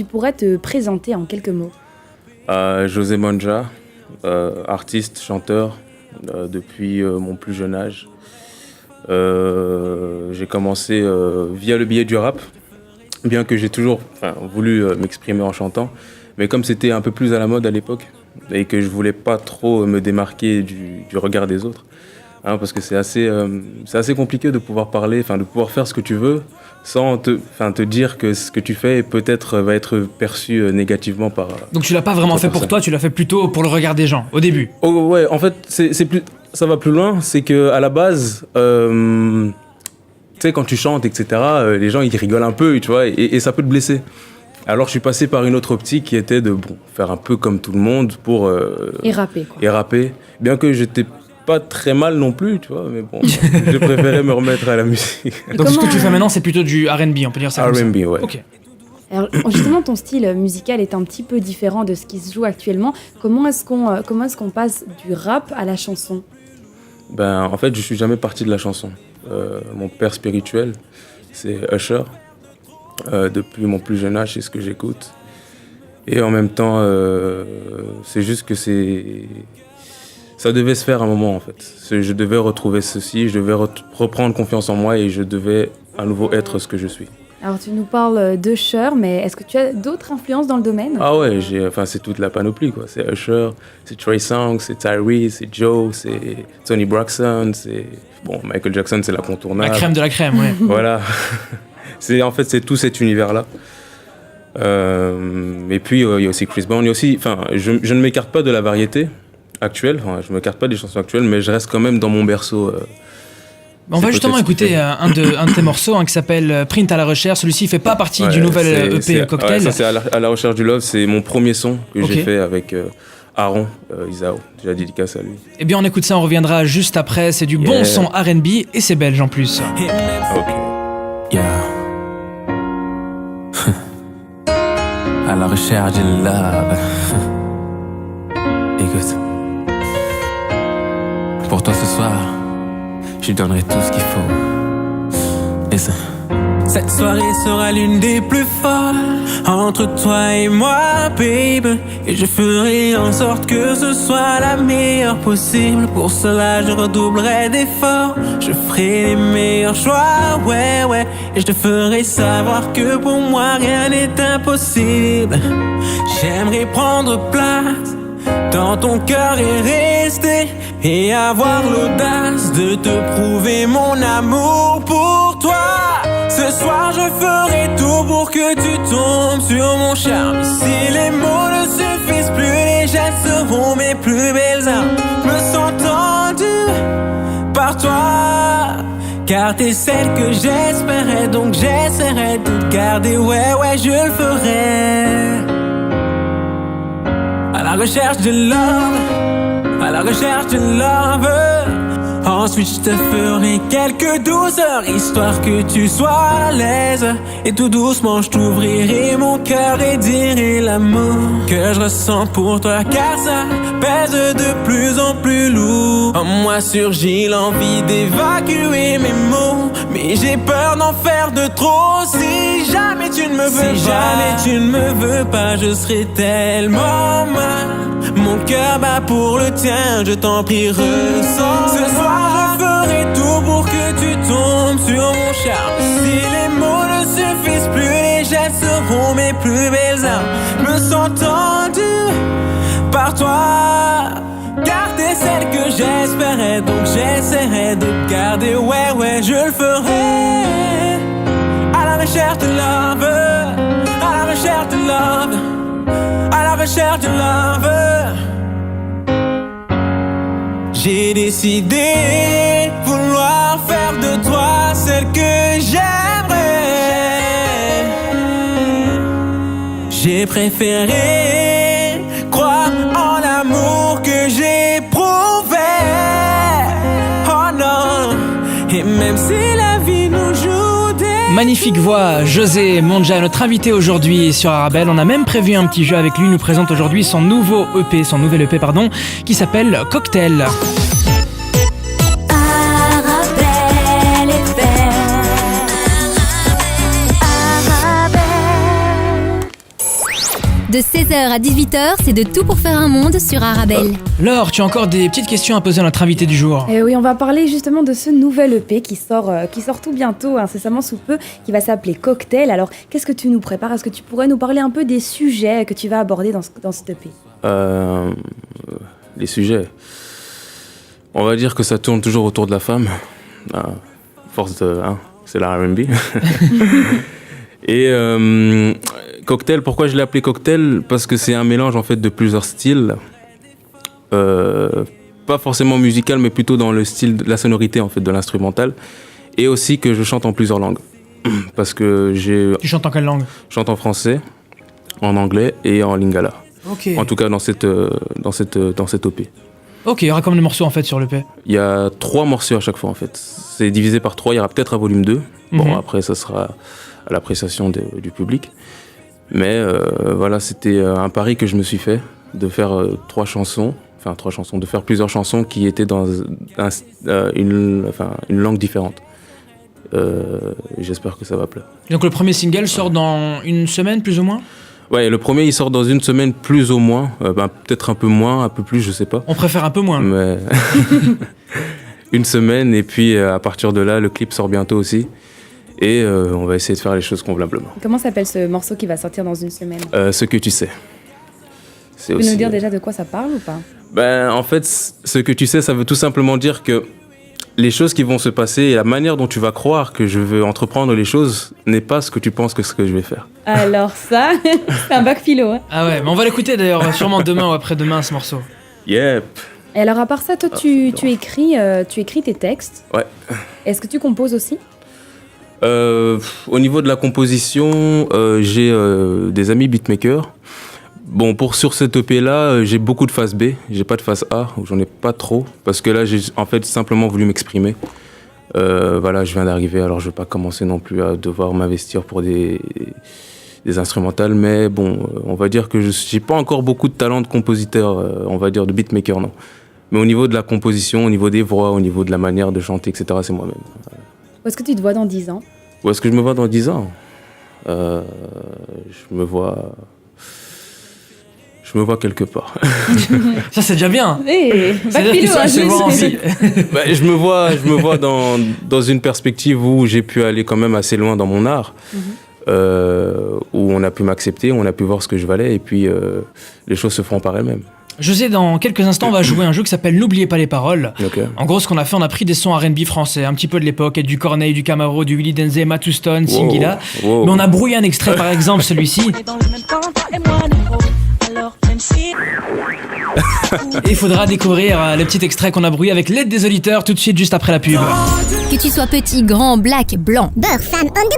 tu pourrais te présenter en quelques mots? José Monja, artiste, chanteur depuis mon plus jeune âge. J'ai commencé via le biais du rap, bien que j'ai toujours voulu m'exprimer en chantant. Mais comme c'était un peu plus à la mode à l'époque et que je voulais pas trop me démarquer du regard des autres, parce que c'est assez compliqué de pouvoir parler, de pouvoir faire ce que tu veux sans te dire que ce que tu fais peut-être va être perçu négativement par... Donc tu l'as pas vraiment fait pour toi, tu l'as fait plutôt pour le regard des gens, au début. Oh, ouais, en fait, ça va plus loin, c'est qu'à la base, tu sais, quand tu chantes, etc., les gens, ils rigolent un peu, tu vois, et ça peut te blesser. Alors je suis passé par une autre optique qui était de faire un peu comme tout le monde pour... Et rapper, quoi. Et rapper, bien que j'étais pas très mal non plus, tu vois, mais bon, je préférais me remettre à la musique. Donc ce que tu fais maintenant, c'est plutôt du R&B, on peut dire ça comme ça. R&B, ouais. Ok. Alors justement, ton style musical est un petit peu différent de ce qui se joue actuellement. Comment est-ce qu'on passe du rap à la chanson? En fait, je suis jamais parti de la chanson. Mon père spirituel, c'est Usher. Depuis mon plus jeune âge, c'est ce que j'écoute. Et en même temps, c'est juste que ça devait se faire à un moment, en fait. Je devais retrouver ceci, je devais reprendre confiance en moi et je devais à nouveau être ce que je suis. Alors tu nous parles d'Usher, mais est-ce que tu as d'autres influences dans le domaine? Ah ouais, c'est toute la panoplie, quoi. C'est Usher, c'est Trey Songz, c'est Tyrese, c'est Joe, c'est Tony Braxton, c'est... Bon, Michael Jackson, c'est l'incontournable. La crème de la crème, ouais. Voilà. C'est tout cet univers-là. Et puis, il y a aussi Chris Brown. Il y a aussi, je ne m'écarte pas de la variété actuelle. Je ne m'écarte pas des chansons actuelles, mais je reste quand même dans mon berceau. On va justement écouter un de tes morceaux qui s'appelle Print à la recherche. Celui-ci ne fait pas partie du nouvel EP Cocktail. Ça, c'est à la recherche du love. C'est mon premier son que j'ai fait avec Aaron Isao. J'ai la dédicace à lui. Eh bien, on écoute ça, on reviendra juste après. C'est du bon son R&B et c'est belge en plus. Ok. Yeah. À la recherche du love. Écoute. Pour toi ce soir, je donnerai tout ce qu'il faut. Et ça. Cette soirée sera l'une des plus folles entre toi et moi, babe. Et je ferai en sorte que ce soit la meilleure possible. Pour cela, je redoublerai d'efforts. Je ferai les meilleurs choix, ouais. Et je te ferai savoir que pour moi, rien n'est impossible. J'aimerais prendre place dans ton cœur et rester. Et avoir l'audace de te prouver mon amour pour toi. Ce soir je ferai tout pour que tu tombes sur mon charme. Si les mots ne suffisent plus, les gestes seront mes plus belles armes. Me sens tendu par toi, car t'es celle que j'espérais. Donc j'essaierai de te garder, ouais, je le ferai. À la recherche de love, à la recherche de love. Ensuite je te ferai quelques douceurs, histoire que tu sois à l'aise. Et tout doucement je t'ouvrirai mon cœur et dirai l'amour que je ressens pour toi. Car ça pèse de plus en plus lourd. En moi surgit l'envie d'évacuer mes mots, mais j'ai peur d'en faire de trop. Si jamais tu ne me veux pas, jamais tu ne me veux pas, je serai tellement mal. Mon cœur bat pour le tien, je t'en prie ressens. Ce soir je ferai tout pour que tu tombes sur mon charme. Si les mots ne suffisent plus, les gestes seront mes plus belles armes. Me sens tendu par toi, car t'es celle que j'espérais. Donc j'essaierai de te garder, ouais, je le ferai. À la recherche de love, à la recherche de love, à la recherche de love. J'ai décidé vouloir faire de toi celle que j'aimerais. J'ai préféré croire en l'amour que j'éprouvais. Oh non, et même si la vie nous joue des... Magnifique voix, José Monja, notre invité aujourd'hui sur Arabelle. On a même prévu un petit jeu avec lui. Il nous présente aujourd'hui son nouvel EP, qui s'appelle Cocktail. De 16h à 18h, c'est de tout pour faire un monde sur Arabelle. Laure, tu as encore des petites questions à poser à notre invité du jour. Et oui, on va parler justement de ce nouvel EP qui sort tout bientôt, incessamment sous peu, qui va s'appeler Cocktail. Alors, qu'est-ce que tu nous prépares? Est-ce que tu pourrais nous parler un peu des sujets que tu vas aborder dans cet EP? Les sujets. On va dire que ça tourne toujours autour de la femme. Force de... c'est la R&B. Et Cocktail, pourquoi je l'ai appelé Cocktail? Parce que c'est un mélange en fait de plusieurs styles. Pas forcément musical, mais plutôt dans le style de la sonorité en fait de l'instrumental. Et aussi que je chante en plusieurs langues. Parce que Tu chantes en quelle langue? Je chante en français, en anglais et en lingala. Ok. En tout cas dans cette OP. Ok, il y aura combien de morceaux en fait sur l'EP? Il y a 3 morceaux à chaque fois en fait. C'est divisé par 3, il y aura peut-être un volume 2. Bon, après ça sera à l'appréciation du public. Mais voilà, c'était un pari que je me suis fait de faire 3 chansons, de faire plusieurs chansons qui étaient dans une langue différente. J'espère que ça va plaire. Donc le premier single sort dans une semaine plus ou moins? Ouais, le premier il sort dans une semaine plus ou moins, peut-être un peu moins, un peu plus, je sais pas. On préfère un peu moins. Mais une semaine et puis à partir de là, le clip sort bientôt aussi et on va essayer de faire les choses convenablement. Comment s'appelle ce morceau qui va sortir dans une semaine? Ce que tu sais. Tu peux nous dire déjà de quoi ça parle ou pas? En fait, ce que tu sais, ça veut tout simplement dire que les choses qui vont se passer et la manière dont tu vas croire que je veux entreprendre les choses n'est pas ce que tu penses que ce que je vais faire. Alors ça, c'est un bac philo. Hein. Ah ouais, mais on va l'écouter d'ailleurs sûrement demain ou après-demain ce morceau. Yep. Et alors à part ça, toi tu écris tes textes. Ouais. Est-ce que tu composes aussi? Au niveau de la composition, j'ai des amis beatmakers. Bon, sur cette EP là, j'ai beaucoup de face B, j'ai pas de face A, ou j'en ai pas trop, parce que là j'ai en fait simplement voulu m'exprimer. Voilà, je viens d'arriver, alors je vais pas commencer non plus à devoir m'investir pour des instrumentales, mais bon, on va dire que j'ai pas encore beaucoup de talent de compositeur, on va dire de beatmaker, non. Mais au niveau de la composition, au niveau des voix, au niveau de la manière de chanter, etc., c'est moi-même. Où est-ce que tu te vois dans 10 ans? Où est-ce que je me vois dans 10 ans? Je me vois quelque part. Ça, c'est déjà bien. C'est-à-dire qu'il se voit aussi. Je me vois dans une perspective où j'ai pu aller quand même assez loin dans mon art, où on a pu m'accepter, on a pu voir ce que je valais, et puis les choses se feront par elles-mêmes. José, dans quelques instants, on va jouer un jeu qui s'appelle N'oubliez pas les paroles. Okay. En gros, ce qu'on a fait, on a pris des sons R&B français, un petit peu de l'époque, du Corneille, du Camaro, du Willy Denzey, Matt Stone, Singila. Wow. Mais on a brouillé un extrait, par exemple, celui-ci. Et il faudra découvrir le petit extrait qu'on a brouillé avec l'aide des auditeurs tout de suite, juste après la pub. Que tu sois petit, grand, black, blanc, beurre, femme, homme,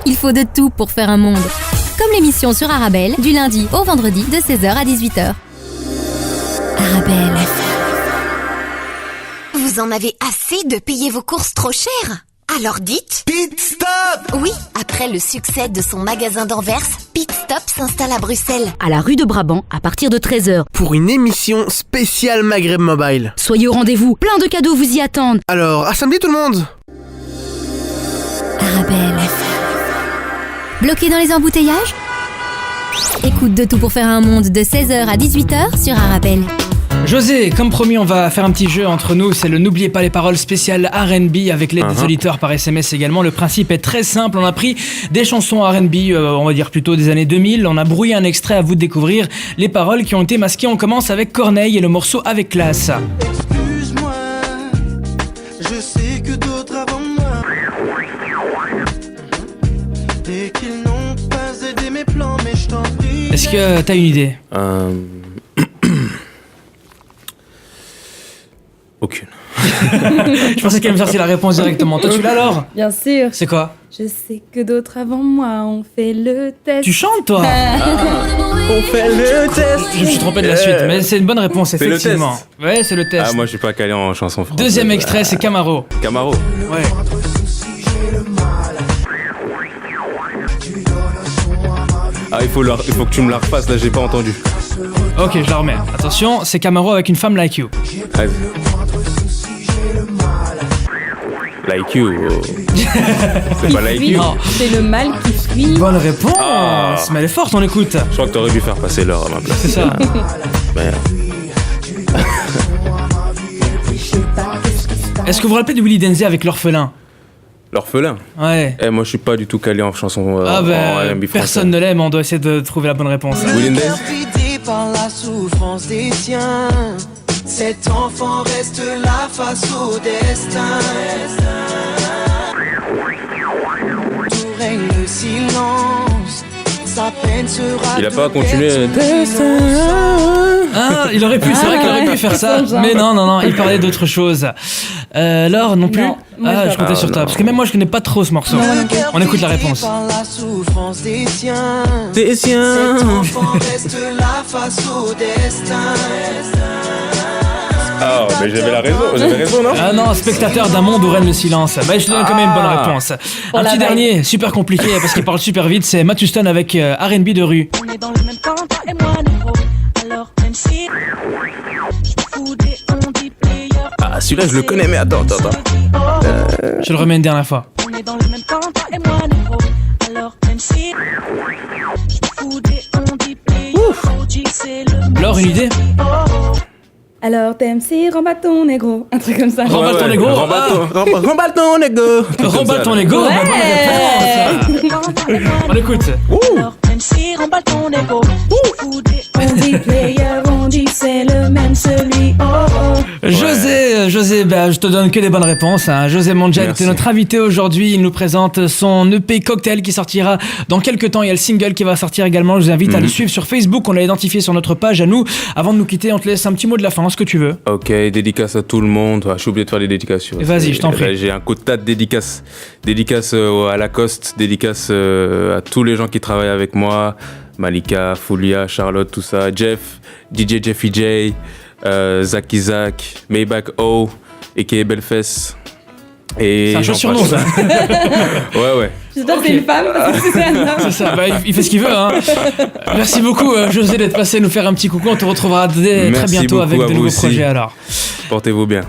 il faut de tout pour faire un monde. Comme l'émission sur Arabelle, du lundi au vendredi de 16h à 18h. Arabelle. Vous en avez assez de payer vos courses trop chères? Alors dites Pit Stop! Oui, après le succès de son magasin d'Anvers, Pit Stop s'installe à Bruxelles. À la rue de Brabant, à partir de 13h. Pour une émission spéciale Maghreb Mobile. Soyez au rendez-vous, plein de cadeaux vous y attendent. Alors, à samedi tout le monde! Arabelle. Bloqué dans les embouteillages? Écoute de tout pour faire un monde de 16h à 18h sur Arabelle. José, comme promis, on va faire un petit jeu entre nous. C'est le N'oubliez pas les paroles spécial R&B avec l'aide des auditeurs par SMS également. Le principe est très simple. On a pris des chansons R&B, on va dire plutôt des années 2000. On a brouillé un extrait, à vous de découvrir les paroles qui ont été masquées. On commence avec Corneille et le morceau Avec classe. Excuse-moi, je sais que d'autres avant moi et qu'ils n'ont pas aidé mes plans, mais je t'en prie. Est-ce que t'as une idée? Aucune. Je pensais qu'elle me sortir la réponse directement. Toi, tu l'as alors? Bien sûr. C'est quoi? Je sais que d'autres avant moi ont fait le test. Tu chantes, toi? On fait le test! Je me suis trompé de la suite, mais c'est une bonne réponse, effectivement. Ouais, c'est le test. Moi je suis pas calé en chanson française. Deuxième extrait, c'est Camaro. Camaro. Ouais. Il faut que tu me la refasses, là j'ai pas entendu. Ok, je la remets. Attention, c'est Camaro avec une femme like you. Vas-y. Like You. C'est pas Like Fuit. You. Non. C'est le mal qui fuit. Bonne réponse. Ah. Mais elle est forte, on écoute. Je crois que t'aurais dû faire passer l'heure à ma place. C'est ça. Merde. Est-ce que vous vous rappelez de Willy Denzey avec l'orphelin? L'orphelin. Ouais. Moi, je suis pas du tout calé en chanson Ah en ben, R&B français. personne ne l'aime, on doit essayer de trouver la bonne réponse. Willy Denzey. Vidé par la souffrance des siens, cet enfant reste là face au destin. Tout règne le silence, sa peine sera. Il a pas continué. Ah, il aurait pu, c'est vrai qu'il aurait pu faire ça. Mais non, il parlait d'autre chose. Laure, non plus. Non, moi, Ah, je je comptais sur toi. non. Parce que même moi, je connais pas trop ce morceau. On écoute la réponse. Par la souffrance des siens, T'es cet sien. enfant reste là face au destin. Ah, mais j'avais raison, non? Ah non, spectateur d'un monde où règne le silence. Mais je te donne quand même une bonne réponse. Un la petit vague. dernier, super compliqué parce qu'il parle super vite, c'est Matt Houston avec R&B de rue. On est dans le même camp, toi et moi, négro. Alors, même si foudé, on dit player. Ah, celui-là, je le connais, mais attends. Je le remets une dernière fois. On est dans le même camp, toi et moi, négro. Alors, même si foudé, on dit player. OG, c'est le Laure, une idée? Alors, TMC, remballe ton négro. Un truc comme ça. Remballe ton ego. Remballe ton ego. Remballe ton ego. Ouais. Bah, bonne réponse. On écoute. Alors, même si remballe ton ego. Foudé, On dit player, on dit c'est le même celui. Oh oh. José, bah, je te donne que des bonnes réponses. Hein. José Mondial Merci. était notre invité aujourd'hui. Il nous présente son EP Cocktail qui sortira dans quelques temps. Il y a le single qui va sortir également. Je vous invite à le suivre sur Facebook. On l'a identifié sur notre page à nous. Avant de nous quitter, on te laisse un petit mot de la fin, ce que tu veux. Ok, dédicace à tout le monde. Ah, j'ai oublié de faire les dédicaces. Vas-y, je t'en prie. Là, j'ai un quota de dédicaces. Dédicace à Lacoste, dédicace à tous les gens qui travaillent avec moi. Malika, Foulia, Charlotte, tout ça. Jeff, DJ Jeffy J, Zach Isaac, Maybach O, a.k.a. Bellefesse. Et C'est un j'en jeu surnom, passe. ça. Ouais. J'espère que c'est une femme parce que c'est un homme. C'est ça, bah, il fait ce qu'il veut. Hein. Merci beaucoup, José, d'être passé nous faire un petit coucou. On te retrouvera très Merci bientôt beaucoup avec à de vous nouveaux aussi. projets alors. Portez-vous bien.